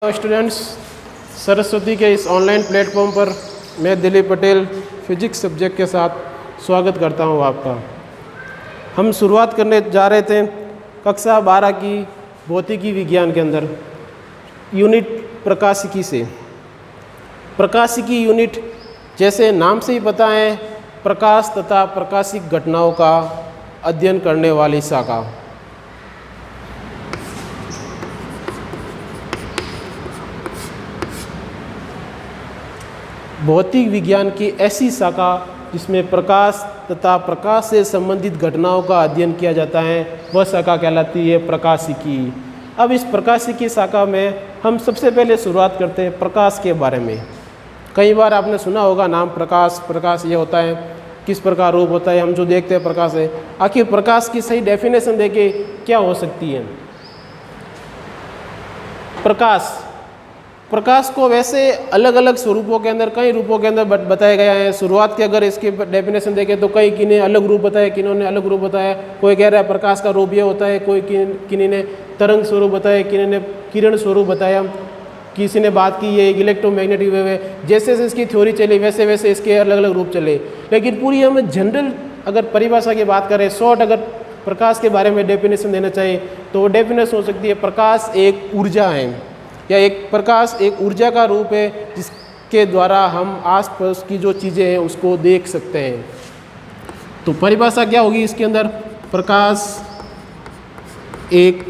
Students, Saraswati के इस online platform पर मैं दिलीप पटेल फिजिक्स सब्जेक्ट के साथ स्वागत करता हूं आपका। हम शुरुआत करने जा रहे थे कक्षा 12 की भौतिकी विज्ञान के अंदर यूनिट प्रकाशिकी से। प्रकाशिकी यूनिट जैसे नाम से ही पता है, प्रकाश तथा प्रकाशिक घटनाओं का अध्ययन करने वाली शाखा। भौतिक विज्ञान की ऐसी शाखा जिसमें प्रकाश तथा प्रकाश से संबंधित घटनाओं का अध्ययन किया जाता है, वह शाखा कहलाती है प्रकाशिकी। अब इस प्रकाशिकी शाखा में हम सबसे पहले शुरुआत करते हैं प्रकाश के बारे में। कई बार आपने सुना होगा नाम प्रकाश। प्रकाश ये होता है, किस प्रकार रूप होता है, हम जो देखते हैं प्रकाश है। आखिर प्रकाश की सही डेफिनेशन देके क्या हो सकती है? प्रकाश को वैसे अलग अलग स्वरूपों के अंदर, कई रूपों के अंदर बताया गया है। शुरुआत के अगर इसकी डेफिनेशन देखें तो कई किन्हीं अलग रूप बताया, किन्होंने अलग रूप बताया। कोई कह रहा है प्रकाश का रूप ये होता है, कोई किन्हीं ने तरंग स्वरूप बताया, किन्हीं ने किरण स्वरूप बताया, किसी ने बात की ये एक इलेक्ट्रोमैग्नेटिक वेव है। जैसे जैसे इसकी थ्योरी चली वैसे वैसे इसके अलग अलग रूप चले। लेकिन पूरी हम जनरल अगर परिभाषा की बात करें, शॉर्ट अगर प्रकाश के बारे में डेफिनेशन देना चाहिए तो डेफिनेशन हो सकती है प्रकाश एक ऊर्जा है, या प्रकाश एक ऊर्जा का रूप है जिसके द्वारा हम आसपास की जो चीज़ें हैं उसको देख सकते हैं। तो परिभाषा क्या होगी इसके अंदर? प्रकाश एक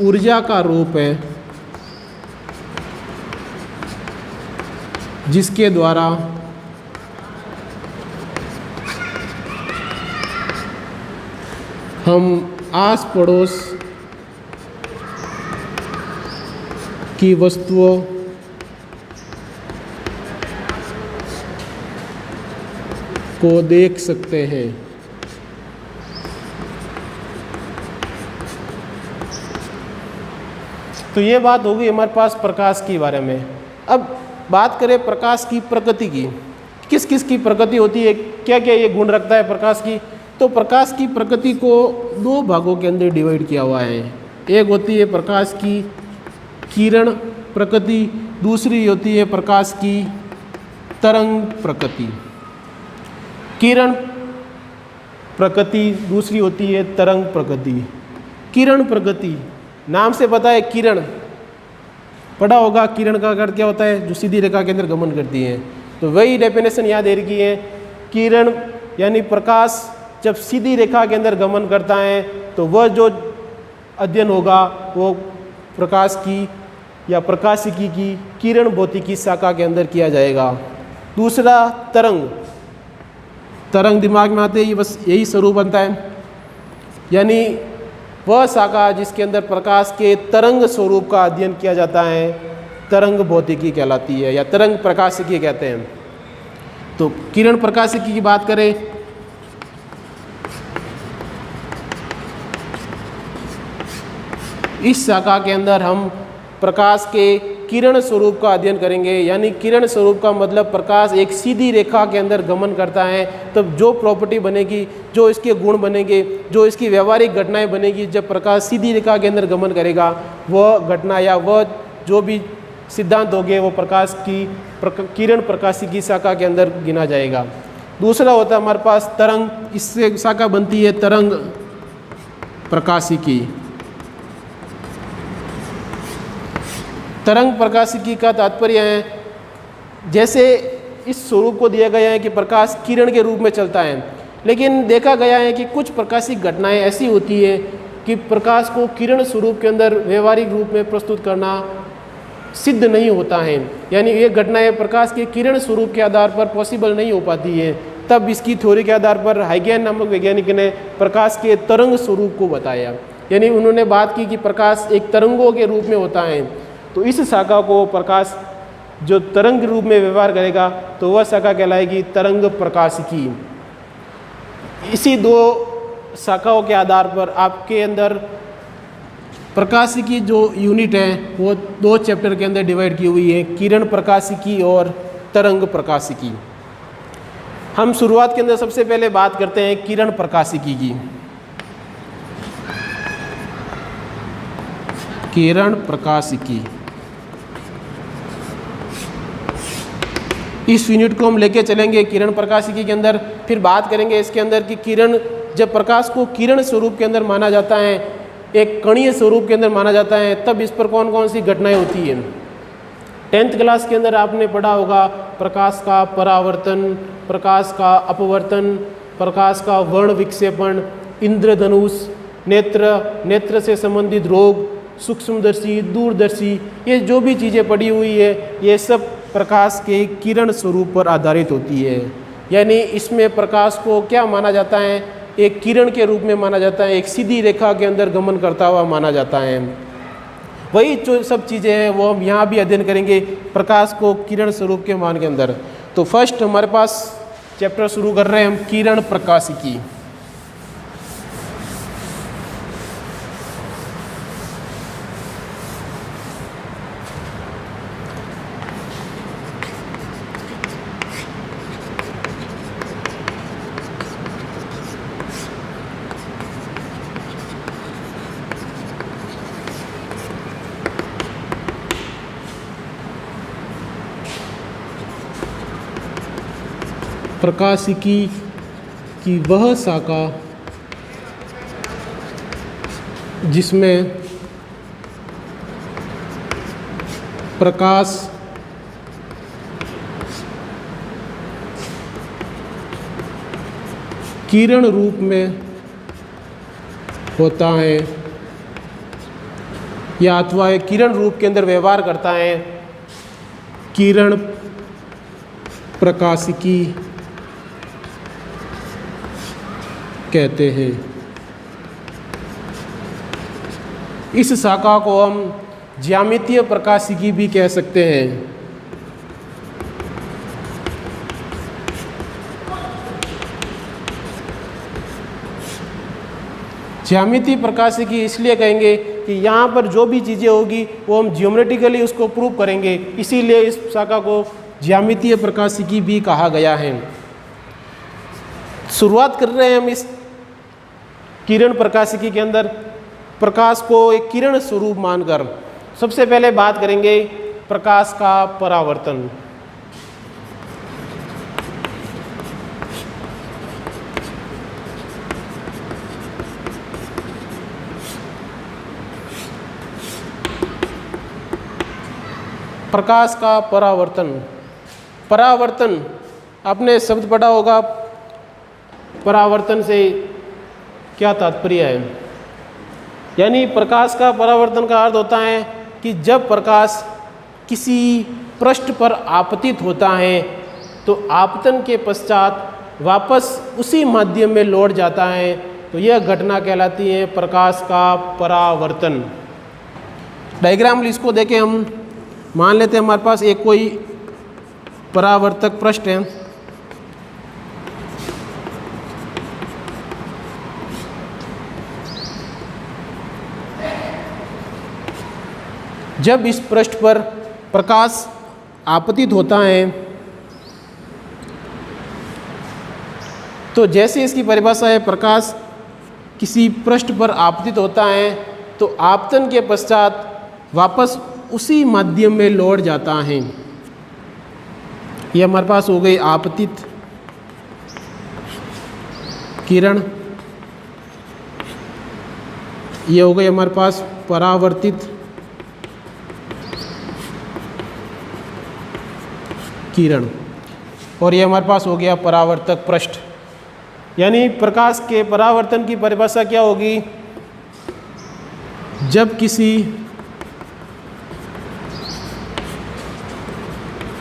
ऊर्जा का रूप है जिसके द्वारा हम आस पड़ोस की वस्तुओं को देख सकते हैं। तो ये बात होगी हमारे पास प्रकाश के बारे में। अब बात करें प्रकाश की प्रकृति की, किस किस की प्रकृति होती है, क्या क्या ये गुण रखता है प्रकाश की। तो प्रकाश की प्रकृति को दो भागों के अंदर डिवाइड किया हुआ है। एक होती है प्रकाश की किरण प्रकृति, दूसरी होती है प्रकाश की तरंग प्रकृति। किरण प्रकृति, दूसरी होती है तरंग प्रकृति। किरण प्रकृति नाम से पता है, किरण पढ़ा होगा। किरण का अर्थ क्या होता है? जो सीधी रेखा के अंदर गमन करती है। तो वही डेफिनेशन यहाँ दे रखी है। किरण यानी प्रकाश जब सीधी रेखा के अंदर गमन करता है तो वह जो अध्ययन होगा वो प्रकाश की या प्रकाशिकी की किरण भौतिकी शाखा के अंदर किया जाएगा। दूसरा तरंग। तरंग दिमाग में आते ही बस यही स्वरूप बनता है, यानी वह शाखा जिसके अंदर प्रकाश के तरंग स्वरूप का अध्ययन किया जाता है, तरंग भौतिकी कहलाती है या तरंग प्रकाशिकी कहते हैं। तो किरण प्रकाशिकी की बात करें, इस शाखा के अंदर हम प्रकाश के किरण स्वरूप का अध्ययन करेंगे। यानी किरण स्वरूप का मतलब प्रकाश एक सीधी रेखा के अंदर गमन करता है तब जो प्रॉपर्टी बनेगी, जो इसके गुण बनेंगे, जो इसकी व्यवहारिक घटनाएं बनेगी, जब प्रकाश सीधी रेखा के अंदर गमन करेगा वह घटना या वह जो भी सिद्धांत होंगे वो प्रकाश की किरण प्रकाशिकी शाखा के अंदर गिना जाएगा। दूसरा होता है हमारे पास तरंग। इससे शाखा बनती है तरंग प्रकाशिकी। तरंग प्रकाशिकी का तात्पर्य है, जैसे इस स्वरूप को दिया गया है कि प्रकाश किरण के रूप में चलता है, लेकिन देखा गया है कि कुछ प्रकाशिक घटनाएं ऐसी होती है कि प्रकाश को किरण स्वरूप के अंदर व्यवहारिक रूप में प्रस्तुत करना सिद्ध नहीं होता है। यानी ये घटनाएं प्रकाश के किरण स्वरूप के आधार पर पॉसिबल नहीं हो पाती है। तब इसकी थ्योरी के आधार पर हाइगेन नामक वैज्ञानिक ने प्रकाश के तरंग स्वरूप को बताया। यानी उन्होंने बात की कि प्रकाश एक तरंगों के रूप में होता है। तो इस शाखा को प्रकाश जो तरंग रूप में व्यवहार करेगा तो वह शाखा कहलाएगी तरंग प्रकाशिकी। इसी दो शाखाओं के आधार पर आपके अंदर प्रकाशिकी जो यूनिट है वो दो चैप्टर के अंदर डिवाइड की हुई है, किरण प्रकाशिकी और तरंग प्रकाशिकी। हम शुरुआत के अंदर सबसे पहले बात करते हैं किरण प्रकाशिकी की। किरण प्रकाशिकी इस यूनिट को हम लेके चलेंगे किरण प्रकाशिकी के अंदर। फिर बात करेंगे इसके अंदर कि किरण, जब प्रकाश को किरण स्वरूप के अंदर माना जाता है, एक कणीय स्वरूप के अंदर माना जाता है, तब इस पर कौन कौन सी घटनाएं होती हैं। 10th क्लास के अंदर आपने पढ़ा होगा प्रकाश का परावर्तन, प्रकाश का अपवर्तन, प्रकाश का वर्ण विक्षेपण, इंद्रधनुष, नेत्र से संबंधित रोग, सूक्ष्मदर्शी, दूरदर्शी, ये जो भी चीज़ें पड़ी हुई है ये सब प्रकाश के किरण स्वरूप पर आधारित होती है। यानी इसमें प्रकाश को क्या माना जाता है, एक किरण के रूप में माना जाता है, एक सीधी रेखा के अंदर गमन करता हुआ माना जाता है। वही जो सब चीज़ें हैं वो हम यहाँ भी अध्ययन करेंगे प्रकाश को किरण स्वरूप के मान के अंदर। तो फर्स्ट हमारे पास चैप्टर शुरू कर रहे हैं हम किरण प्रकाशिकी। प्रकाशिकी की वह शाखा जिसमें प्रकाश किरण रूप में होता है या अथवा एक किरण रूप के अंदर व्यवहार करता है, किरण प्रकाशिकी कहते हैं। इस शाखा को हम ज्यामितीय प्रकाशिकी भी कह सकते हैं। ज्यामितीय प्रकाशिकी इसलिए कहेंगे कि यहाँ पर जो भी चीज़ें होगी वो हम ज्योमेट्रिकली उसको प्रूव करेंगे, इसीलिए इस शाखा को ज्यामितीय प्रकाशिकी भी कहा गया है। शुरुआत कर रहे हैं हम इस किरण प्रकाशिकी के अंदर प्रकाश को एक किरण स्वरूप मानकर। सबसे पहले बात करेंगे प्रकाश का परावर्तन। प्रकाश का परावर्तन, परावर्तन आपने शब्द पढ़ा होगा। परावर्तन से क्या तात्पर्य है, यानी प्रकाश का परावर्तन का अर्थ होता है कि जब प्रकाश किसी पृष्ठ पर आपतित होता है तो आपतन के पश्चात वापस उसी माध्यम में लौट जाता है, तो यह घटना कहलाती है प्रकाश का परावर्तन। डायग्राम इसको देखें, हम मान लेते हैं हमारे पास एक कोई परावर्तक पृष्ठ है। जब इस पृष्ठ पर प्रकाश आपतित होता है तो जैसे इसकी परिभाषा है, प्रकाश किसी पृष्ठ पर आपतित होता है तो आपतन के पश्चात वापस उसी माध्यम में लौट जाता है। यह हमारे पास हो गई आपतित किरण, ये हो गई हमारे पास परावर्तित किरण, और ये हमारे पास हो गया परावर्तक पृष्ठ। यानी प्रकाश के परावर्तन की परिभाषा क्या होगी, जब किसी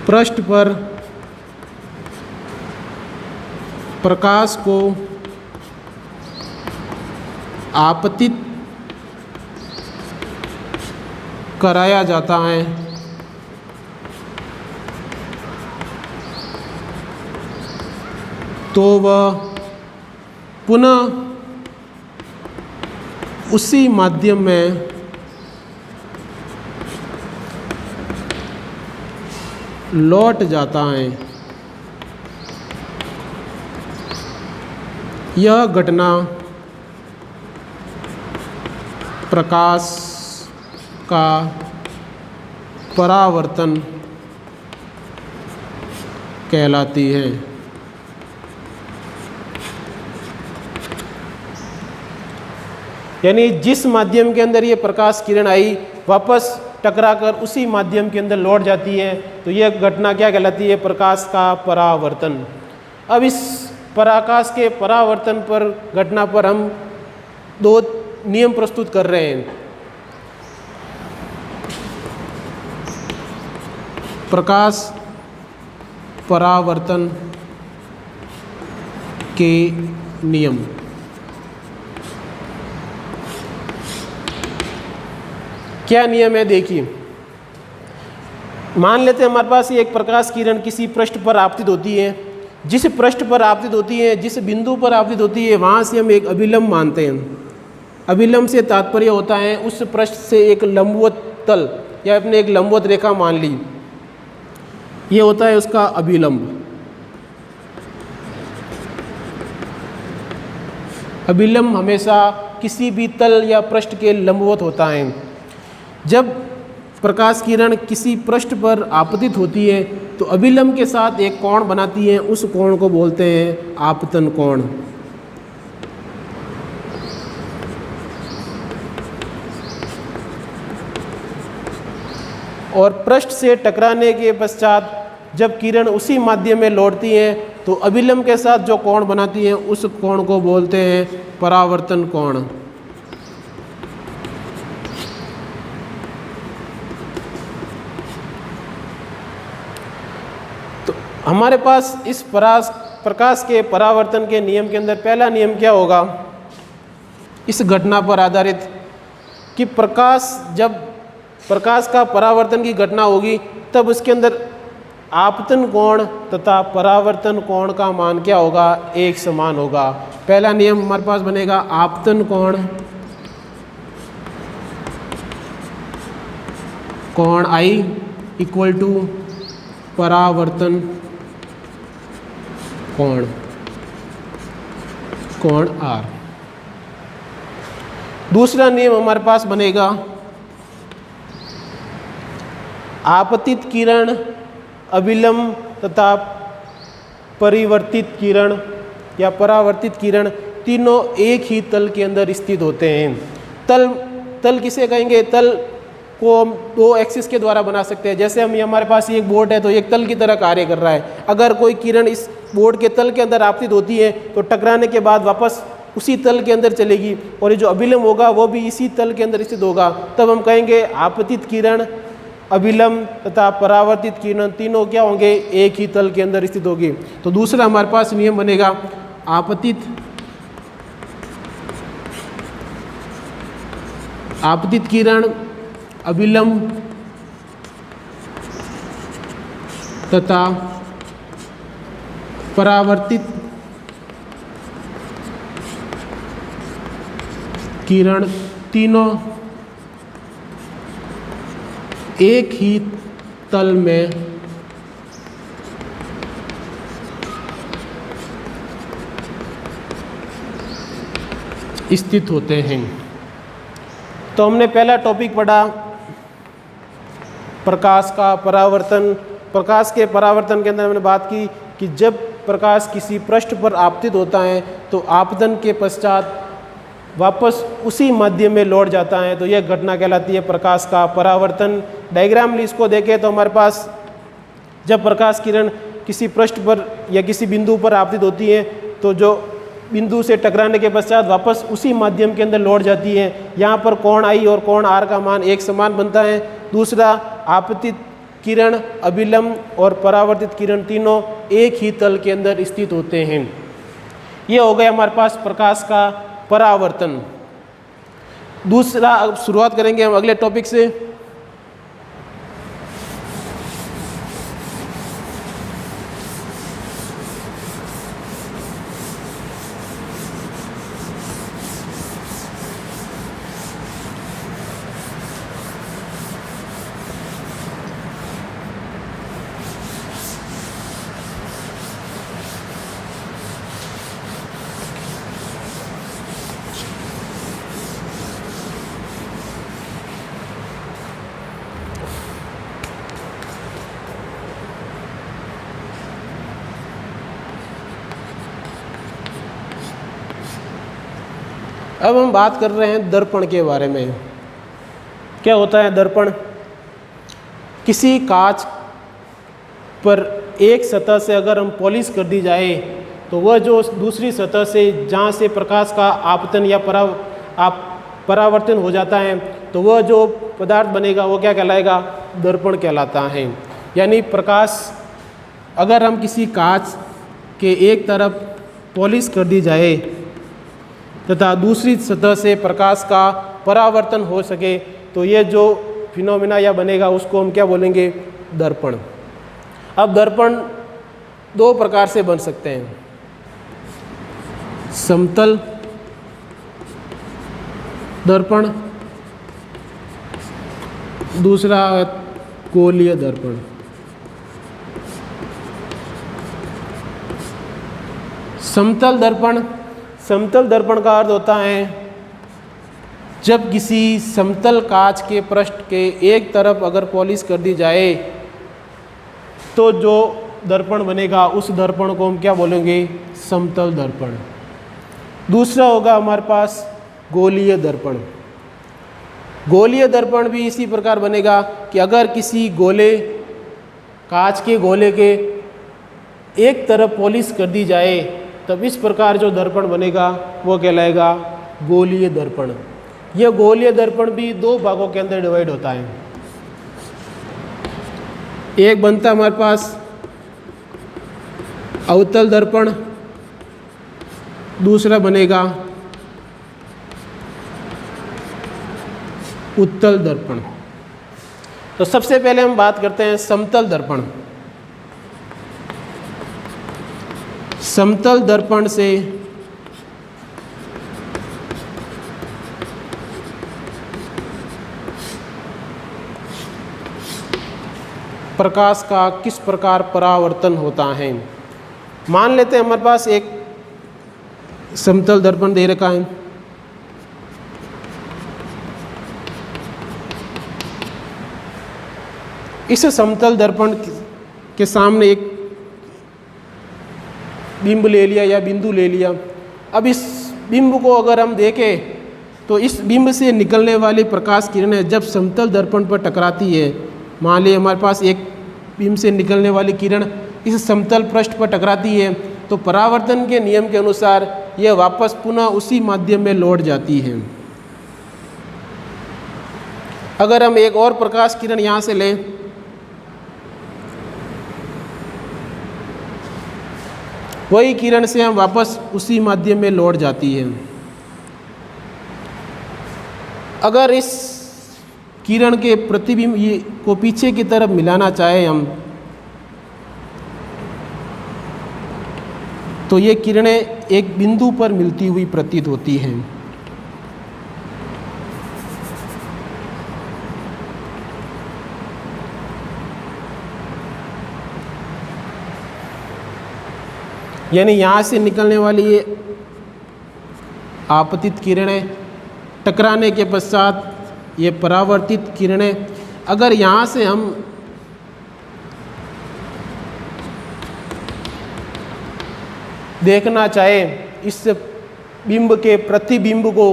पृष्ठ पर प्रकाश को आपतित कराया जाता है तो वह पुनः उसी माध्यम में लौट जाता है। यह घटना प्रकाश का परावर्तन कहलाती है। यानी जिस माध्यम के अंदर ये प्रकाश किरण आई वापस टकराकर उसी माध्यम के अंदर लौट जाती है, तो यह घटना क्या कहलाती है? प्रकाश का परावर्तन। अब इस प्रकाश के परावर्तन पर घटना पर हम दो नियम प्रस्तुत कर रहे हैं। प्रकाश परावर्तन के नियम। क्या नियम है? देखिए, मान लेते हैं हमारे पास ये एक प्रकाश किरण किसी पृष्ठ पर आपतित होती है। जिस पृष्ठ पर आपतित होती है, जिस बिंदु पर आपतित होती है, वहाँ से हम एक अभिलंब मानते हैं। अभिलंब से तात्पर्य होता है उस पृष्ठ से एक लंबवत तल या अपने एक लंबवत रेखा मान ली, ये होता है उसका अभिलंब। अभिलंब हमेशा किसी भी तल या पृष्ठ के लंबवत होता है। जब प्रकाश किरण किसी पृष्ठ पर आपतित होती है तो अभिलंब के साथ एक कोण बनाती है, उस कोण को बोलते हैं आपतन कोण। और पृष्ठ से टकराने के पश्चात जब किरण उसी माध्यम में लौटती है तो अभिलंब के साथ जो कोण बनाती है उस कोण को बोलते हैं परावर्तन कोण। तो हमारे पास इस प्रकाश के परावर्तन के नियम के अंदर पहला नियम क्या होगा? इस घटना पर आधारित कि जब प्रकाश का परावर्तन की घटना होगी तब उसके अंदर आपतन कोण तथा परावर्तन कोण का मान क्या होगा? एक समान होगा। पहला नियम हमारे पास बनेगा आपतन कोण I इक्वल टू परावर्तन कोण R। दूसरा नियम हमारे पास बनेगा आपतित किरण, अभिलंब तथा परिवर्तित किरण या परावर्तित किरण तीनों एक ही तल के अंदर स्थित होते हैं। तल किसे कहेंगे? तल को हम दो एक्सिस के द्वारा बना सकते हैं। जैसे हम हमारे पास एक बोर्ड है तो एक तल की तरह कार्य कर रहा है। अगर कोई किरण इस बोर्ड के तल के अंदर आपतित होती है तो टकराने के बाद वापस उसी तल के अंदर चलेगी और ये जो अभिलंब होगा वो भी इसी तल के अंदर स्थित होगा। तब हम कहेंगे आपतित किरण, अभिलंब तथा परावर्तित किरण तीनों क्या होंगे? एक ही तल के अंदर स्थित होगी। तो दूसरा हमारे पास नियम बनेगा आपतित किरण, अभिलंब तथा परावर्तित किरण तीनों एक ही तल में स्थित होते हैं। तो हमने पहला टॉपिक पढ़ा प्रकाश का परावर्तन। प्रकाश के परावर्तन के अंदर हमने बात की कि जब प्रकाश किसी पृष्ठ पर आपतित होता है तो आपतन के पश्चात वापस उसी माध्यम में लौट जाता है, तो यह घटना कहलाती है प्रकाश का परावर्तन। डायग्राम में इसको देखें तो हमारे पास जब प्रकाश किरण किसी पृष्ठ पर या किसी बिंदु पर आपतित होती है तो जो बिंदु से टकराने के पश्चात वापस उसी माध्यम के अंदर लौट जाती है। यहाँ पर कोण I और कोण R का मान एक समान बनता है। दूसरा, आपतित किरण, अभिलंब और परावर्तित किरण तीनों एक ही तल के अंदर स्थित होते हैं। ये हो गया हमारे पास प्रकाश का परावर्तन। दूसरा, अब शुरुआत करेंगे हम अगले टॉपिक से। अब हम बात कर रहे हैं दर्पण के बारे में। क्या होता है दर्पण? किसी कांच पर एक सतह से अगर हम पॉलिश कर दी जाए तो वह जो दूसरी सतह से जहाँ से प्रकाश का आपतन या परावर्तन हो जाता है तो वह जो पदार्थ बनेगा वो क्या कहलाएगा? दर्पण कहलाता है। यानी प्रकाश अगर हम किसी कांच के एक तरफ पॉलिश कर दी जाए तथा दूसरी सतह से प्रकाश का परावर्तन हो सके तो ये जो फिनोमिना या बनेगा उसको हम क्या बोलेंगे? दर्पण। अब दर्पण दो प्रकार से बन सकते हैं, समतल दर्पण, दूसरा गोलीय दर्पण। समतल दर्पण, समतल दर्पण का अर्थ होता है जब किसी समतल कांच के पृष्ठ के एक तरफ अगर पॉलिश कर दी जाए तो जो दर्पण बनेगा उस दर्पण को हम क्या बोलेंगे? समतल दर्पण। दूसरा होगा हमारे पास गोलीय दर्पण। गोलीय दर्पण भी इसी प्रकार बनेगा कि अगर किसी गोले कांच के गोले के एक तरफ पॉलिश कर दी जाए तब इस प्रकार जो दर्पण बनेगा वो कहलाएगा गोलीय दर्पण। यह गोलीय दर्पण भी दो भागों के अंदर डिवाइड होता है। एक बनता हमारे पास अवतल दर्पण, दूसरा बनेगा उत्तल दर्पण। तो सबसे पहले हम बात करते हैं समतल दर्पण। समतल दर्पण से प्रकाश का किस प्रकार परावर्तन होता है। मान लेते हैं हमारे पास एक समतल दर्पण दे रखा है। इस समतल दर्पण के सामने एक बिंब ले लिया या बिंदु ले लिया। अब इस बिंब को अगर हम देखें तो इस बिंब से निकलने वाली प्रकाश किरणें जब समतल दर्पण पर टकराती है, मान लीजिए हमारे पास एक बिंब से निकलने वाली किरण इस समतल पृष्ठ पर टकराती है तो परावर्तन के नियम के अनुसार यह वापस पुनः उसी माध्यम में लौट जाती है। अगर हम एक और प्रकाश किरण यहाँ से लें, वही किरण से हम वापस उसी माध्यम में लौट जाती है। अगर इस किरण के प्रतिबिंब को पीछे की तरफ मिलाना चाहे हम तो ये किरणें एक बिंदु पर मिलती हुई प्रतीत होती हैं। यानी यहाँ से निकलने वाली ये आपतित किरणें टकराने के पश्चात ये परावर्तित किरणें अगर यहाँ से हम देखना चाहें इस बिंब के प्रतिबिंब को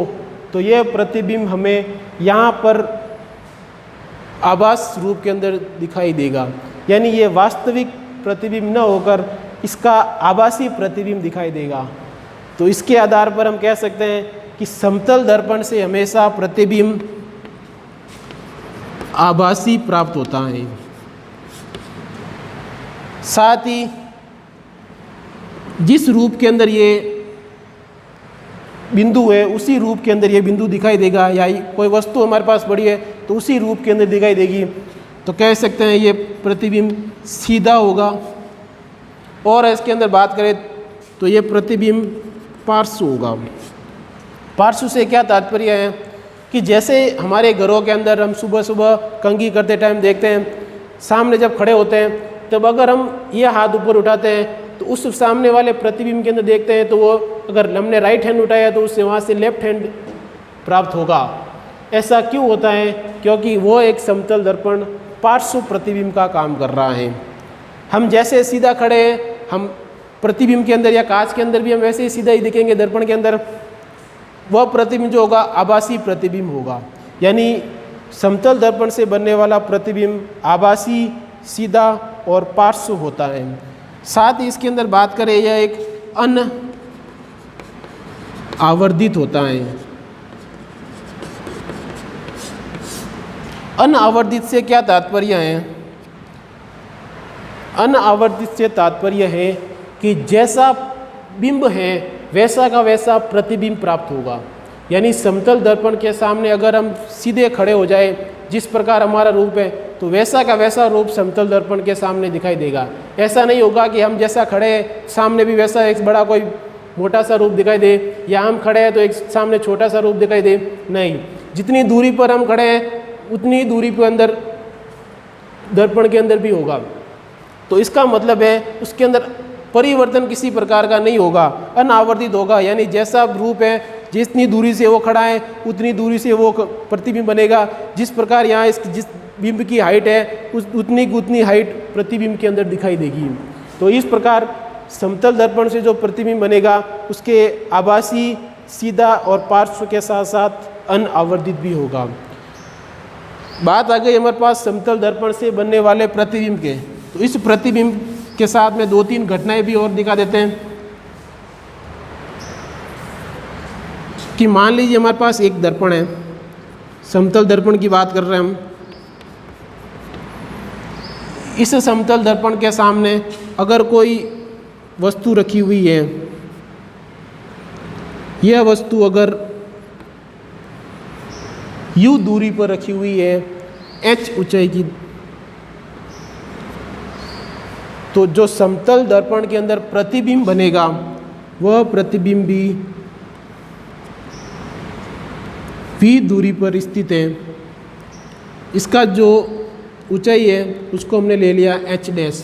तो यह प्रतिबिंब हमें यहाँ पर आभास रूप के अंदर दिखाई देगा। यानी ये वास्तविक प्रतिबिंब न होकर इसका आभासी प्रतिबिंब दिखाई देगा। तो इसके आधार पर हम कह सकते हैं कि समतल दर्पण से हमेशा प्रतिबिंब आभासी प्राप्त होता है। साथ ही जिस रूप के अंदर ये बिंदु है उसी रूप के अंदर ये बिंदु दिखाई देगा, या कोई वस्तु हमारे पास पड़ी है तो उसी रूप के अंदर दिखाई देगी। तो कह सकते हैं ये प्रतिबिंब सीधा होगा। और इसके अंदर बात करें तो ये प्रतिबिंब पार्श्व होगा। पार्श्व से क्या तात्पर्य है कि जैसे हमारे घरों के अंदर हम सुबह सुबह कंघी करते टाइम देखते हैं, सामने जब खड़े होते हैं तब अगर हम ये हाथ ऊपर उठाते हैं तो उस सामने वाले प्रतिबिंब के अंदर देखते हैं तो वो अगर हमने राइट हैंड उठाया तो उससे वहाँ से लेफ्ट हैंड प्राप्त होगा। ऐसा क्यों होता है? क्योंकि वो एक समतल दर्पण पार्श्व प्रतिबिंब का काम कर रहा है। हम जैसे सीधा खड़े हैं, हम प्रतिबिंब के अंदर या कांच के अंदर भी हम वैसे ही सीधा ही दिखेंगे दर्पण के अंदर। वह प्रतिबिंब जो होगा आभासी प्रतिबिंब होगा। यानी समतल दर्पण से बनने वाला प्रतिबिंब आभासी, सीधा और पार्श्व होता है। साथ ही इसके अंदर बात करें, यह एक अनावर्धित होता है। अनावर्धित से क्या तात्पर्य है? अनावर्धित से तात्पर्य है कि जैसा बिंब है वैसा का वैसा प्रतिबिंब प्राप्त होगा। यानी समतल दर्पण के सामने अगर हम सीधे खड़े हो जाए, जिस प्रकार हमारा रूप है, तो वैसा का वैसा रूप समतल दर्पण के सामने दिखाई देगा। ऐसा नहीं होगा कि हम जैसा खड़े हैं सामने भी वैसा एक बड़ा कोई मोटा सा रूप दिखाई दे, या हम खड़े हैं तो एक सामने छोटा सा रूप दिखाई दे। नहीं, जितनी दूरी पर हम खड़े हैं उतनी दूरी पर अंदर दर्पण के अंदर भी होगा। तो इसका मतलब है उसके अंदर परिवर्तन किसी प्रकार का नहीं होगा, अनावर्तित होगा। यानी जैसा रूप है, जितनी दूरी से वो खड़ा है उतनी दूरी से वो प्रतिबिंब बनेगा। जिस प्रकार यहाँ जिस बिंब की हाइट है उतनी हाइट प्रतिबिंब के अंदर दिखाई देगी। तो इस प्रकार समतल दर्पण से जो प्रतिबिंब बनेगा उसके आभासी, सीधा और पार्श्व के साथ साथ अनावर्तित भी होगा। बात आ गई हमारे पास समतल दर्पण से बनने वाले प्रतिबिंब के। तो इस प्रतिबिंब के साथ में 2-3 घटनाएं भी और दिखा देते हैं कि मान लीजिए हमारे पास एक दर्पण है, समतल दर्पण की बात कर रहे हैं हम। इस समतल दर्पण के सामने अगर कोई वस्तु रखी हुई है, यह वस्तु अगर U दूरी पर रखी हुई है, h ऊंचाई की, तो जो समतल दर्पण के अंदर प्रतिबिंब बनेगा वह प्रतिबिंब भी v दूरी पर स्थित है। इसका जो ऊंचाई है उसको हमने ले लिया h डैश।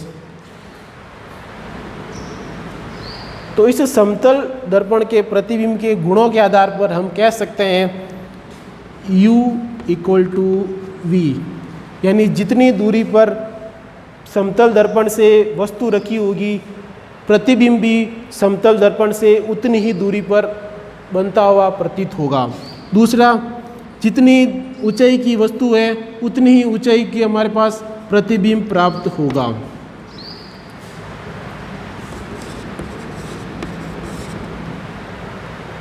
तो इस समतल दर्पण के प्रतिबिंब के गुणों के आधार पर हम कह सकते हैं U = V। यानी जितनी दूरी पर समतल दर्पण से वस्तु रखी होगी, प्रतिबिंब भी समतल दर्पण से उतनी ही दूरी पर बनता हुआ प्रतीत होगा। दूसरा, जितनी ऊंचाई की वस्तु है उतनी ही ऊंचाई की हमारे पास प्रतिबिंब प्राप्त होगा।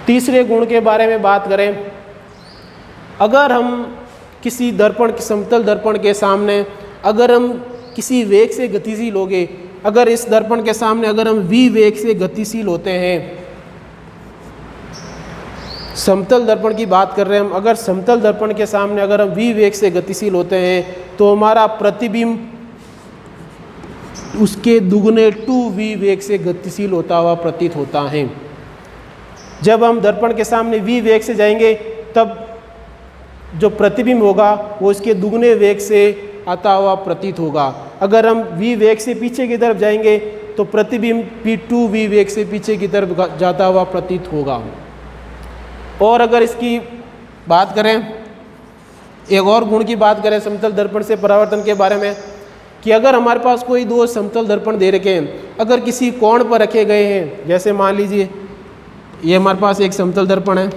तीसरे गुण के बारे में बात करें, अगर हम किसी दर्पण के समतल दर्पण के सामने अगर हम किसी वेग से गतिशील होंगे, अगर इस दर्पण के सामने अगर हम v वेग से गतिशील होते हैं, समतल दर्पण की बात कर रहे हैं हम, अगर समतल दर्पण के सामने अगर हम v वेग से गतिशील होते हैं तो हमारा प्रतिबिंब उसके दुगने 2v वेग से गतिशील होता हुआ प्रतीत होता है। जब हम दर्पण के सामने v वेग से जाएंगे तब जो प्रतिबिंब होगा वो इसके दुगने वेग से आता हुआ प्रतीत होगा। अगर हम v वेग से पीछे की तरफ जाएंगे तो प्रतिबिंब भी 2v वेग से पीछे की तरफ जाता हुआ प्रतीत होगा। और अगर इसकी बात करें, एक और गुण की बात करें समतल दर्पण से परावर्तन के बारे में, कि अगर हमारे पास कोई 2 समतल दर्पण दे रखे हैं, अगर किसी कोण पर रखे गए हैं, जैसे मान लीजिए ये हमारे पास एक समतल दर्पण है,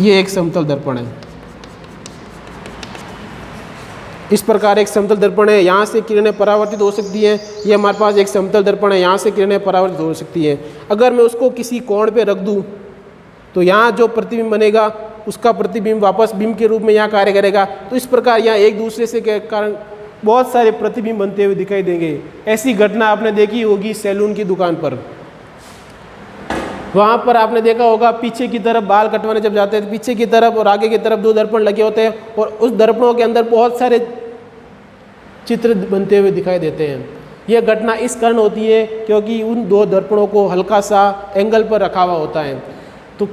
ये एक समतल दर्पण है, इस प्रकार एक समतल दर्पण है, यहाँ से किरणें परावर्तित हो सकती हैं। ये हमारे पास एक समतल दर्पण है, यहाँ से किरणें परावर्तित हो सकती हैं। अगर मैं उसको किसी कोण पे रख दूँ तो यहाँ जो प्रतिबिंब बनेगा उसका प्रतिबिंब वापस बिंब के रूप में यहाँ कार्य करेगा। तो इस प्रकार यहाँ एक दूसरे से के कारण बहुत सारे प्रतिबिंब बनते हुए दिखाई देंगे। ऐसी घटना आपने देखी होगी सैलून की दुकान पर। वहाँ पर आपने देखा होगा पीछे की तरफ बाल कटवाने जब जाते हैं तो पीछे की तरफ और आगे की तरफ 2 दर्पण लगे होते हैं और उस दर्पणों के अंदर बहुत सारे चित्र बनते हुए दिखाई देते हैं। यह घटना इस कारण होती है क्योंकि उन 2 दर्पणों को हल्का सा एंगल पर रखा हुआ होता है। तो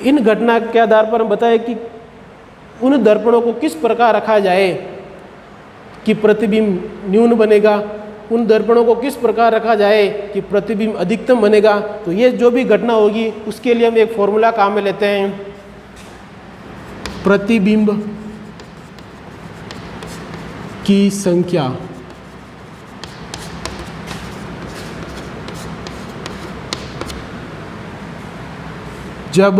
इन घटना के आधार पर हम बताएं कि उन दर्पणों को किस प्रकार रखा जाए कि प्रतिबिंब न्यून बनेगा, उन दर्पणों को किस प्रकार रखा जाए कि प्रतिबिंब अधिकतम बनेगा। तो ये जो भी घटना होगी उसके लिए हम एक फॉर्मूला काम में लेते हैं, प्रतिबिंब की संख्या जब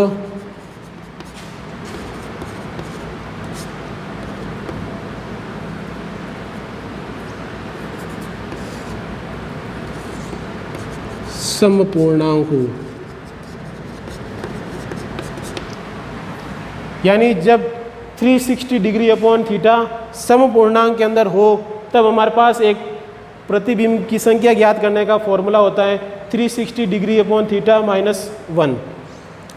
समपूर्णांक हो, यानी जब 360 डिग्री अपॉन थीटा समपूर्णांक के अंदर हो तब हमारे पास एक प्रतिबिंब की संख्या ज्ञात करने का फॉर्मूला होता है 360 डिग्री अपॉन थीटा -1।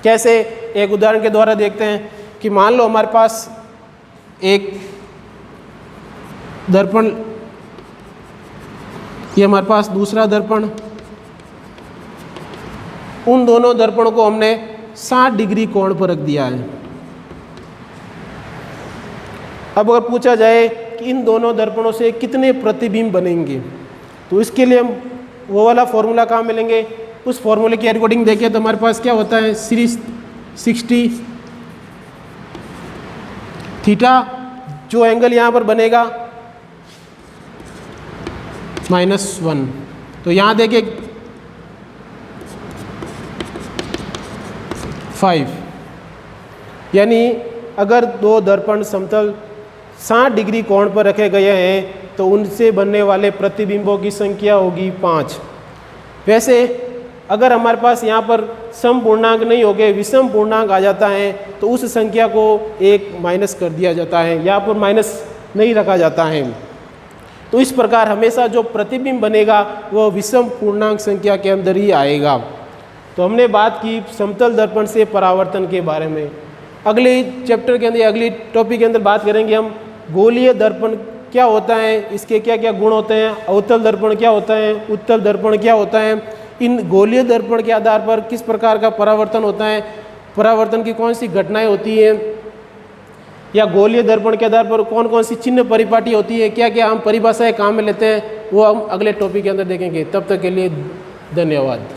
कैसे, एक उदाहरण के द्वारा देखते हैं कि मान लो हमारे पास एक दर्पण, ये हमारे पास दूसरा दर्पण, उन दोनों दर्पणों को हमने 60 डिग्री कोण पर रख दिया है। अब अगर पूछा जाए कि इन दोनों दर्पणों से कितने प्रतिबिंब बनेंगे, तो इसके लिए हम वो वाला फॉर्मूला कहाँ मिलेंगे, उस फॉर्मूले के अकॉर्डिंग देखें तो हमारे पास क्या होता है 360 थीटा, जो एंगल यहाँ पर बनेगा -1। तो यहाँ देखिए 5, यानी अगर दो दर्पण समतल 60 डिग्री कोण पर रखे गए हैं तो उनसे बनने वाले प्रतिबिंबों की संख्या होगी 5। वैसे अगर हमारे पास यहाँ पर सम पूर्णांक नहीं हो गए, विषम पूर्णांक आ जाता है तो उस संख्या को 1 माइनस कर दिया जाता है, यहाँ पर माइनस नहीं रखा जाता है। तो इस प्रकार हमेशा जो प्रतिबिंब बनेगा वह विषम पूर्णांक संख्या के अंदर ही आएगा। तो हमने बात की समतल दर्पण से परावर्तन के बारे में। अगले चैप्टर के अंदर, अगली टॉपिक के अंदर बात करेंगे हम गोलीय दर्पण क्या होता है, इसके क्या क्या गुण होते हैं, अवतल दर्पण क्या होता है, उत्तल दर्पण क्या होता है, इन गोलीय दर्पण के आधार पर किस प्रकार का परावर्तन होता है, परावर्तन की कौन सी घटनाएं होती हैं, या गोलीय दर्पण के आधार पर कौन कौन सी चिन्ह परिपाटी होती है, क्या क्या हम परिभाषाएं काम में लेते हैं, वो हम अगले टॉपिक के अंदर देखेंगे। तब तक के लिए धन्यवाद।